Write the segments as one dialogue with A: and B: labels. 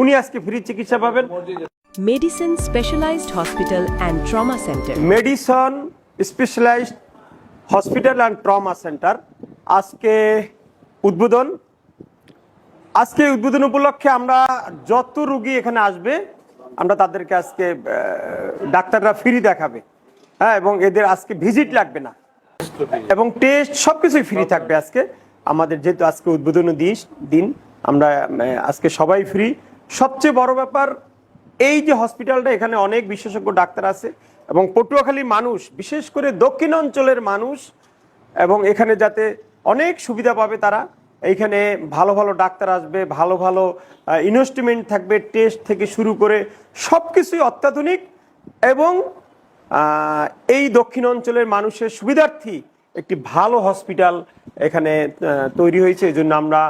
A: উনি আজকে ফ্রি চিকিৎসা পাবেন।
B: Medicine specialised hospital and trauma centre.
A: Medicine specialised hospital and trauma centre আজকে উদ্বোধন। আজকে উদ্বোধন উপলক্ষে আমরা যত রোগী এখানে আসবে আমরা তাদেরকে আজকে ডাক্তাররা ফ্রি দেখাবে, হ্যাঁ, এবং এদের আজকে ভিজিট লাগবে না এবং টেস্ট সবকিছুই ফ্রি থাকবে। আজকে আমাদের যেহেতু আজকে উদ্বোধনী দিন আমরা আজকে সবাই ফ্রি। সবচেয়ে বড় ব্যাপার এই যে হসপিটালটা, এখানে অনেক বিশেষজ্ঞ ডাক্তার আছে এবং পটুয়াখালীর মানুষ, বিশেষ করে দক্ষিণ অঞ্চলের মানুষ, এবং এখানে যাতে অনেক সুবিধা পাবে তারা। এইখানে ভালো ভালো ডাক্তার আসবে, ভালো ভালো ইনস্ট্রুমেন্ট থাকবে, টেস্ট থেকে শুরু করে সব কিছুই অত্যাধুনিক এবং এই দক্ষিণ অঞ্চলের মানুষের সুবিধার্থী একটি ভালো হসপিটাল এখানে তৈরি হয়েছে। এই জন্য আমরা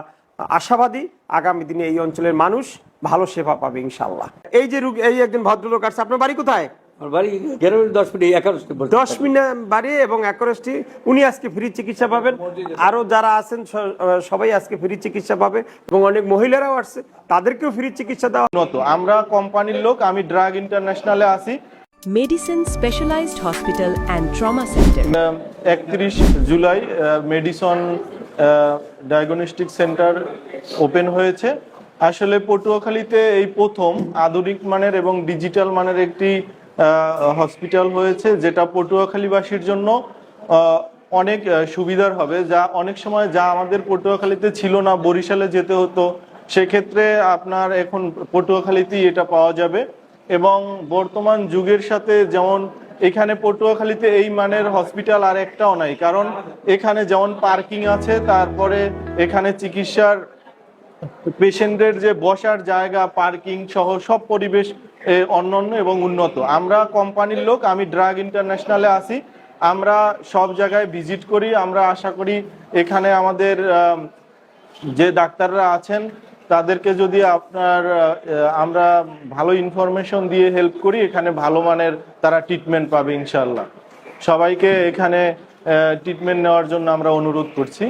A: আশাবাদী আগামী দিনে এই অঞ্চলের মানুষ ভালো সেবা পাবে ইনশাল্লাহ। এই যে এই একজন ভদ্রলোক আসছে, আপনার বাড়ি কোথায়?
C: বাড়ি 10
A: মিনিট বাড়ি এবং 11টি। উনি আজকে ফ্রি চিকিৎসা পাবেন। আরো যারা আছেন সবাই আজকে ফ্রি চিকিৎসা পাবে এবং অনেক মহিলারাও আসছে, তাদেরকেও ফ্রি চিকিৎসা দেওয়া।
D: আমরা কোম্পানির লোক, আমি ড্রাগ ইন্টারন্যাশনালে আছি।
B: Medicine specialised hospital and trauma centre.
D: 31 July medicine diagnostic centre open হয়েছে। আসলে পটুয়াখালীতে এই প্রথম আধুনিক মানের এবং ডিজিটাল মানের একটি হসপিটাল হয়েছে, যেটা পটুয়াখালীবাসীর জন্য অনেক সুবিধার হবে। যা অনেক সময় যা আমাদের পটুয়াখালীতে ছিল না, বরিশালে যেতে হতো, সেক্ষেত্রে আপনার এখন পটুয়াখালীতেই এটা পাওয়া যাবে। এবং বর্তমান যুগের সাথে যেমন এখানে পটুয়াখালীতে এই মানের হসপিটাল আর একটাও নাই, কারণ এখানে যেমন পার্কিং আছে, তারপরে এখানে চিকিৎসার পেশেন্টদের যে বসার জায়গা, পার্কিং সহ সব পরিবেশ অন্যান্য এবং উন্নত। আমরা কোম্পানির লোক, আমি ড্রাগ ইন্টারন্যাশনালে আছি, আমরা সব জায়গায় ভিজিট করি। আমরা আশা করি এখানে আমাদের যে ডাক্তাররা আছেন তাদেরকে যদি আমরা ভালো ইনফরমেশন দিয়ে হেল্প করি, এখানে ভালো মানের তারা ট্রিটমেন্ট পাবে ইনশাল্লাহ। সবাইকে এখানে ট্রিটমেন্ট নেওয়ার জন্য আমরা অনুরোধ করছি।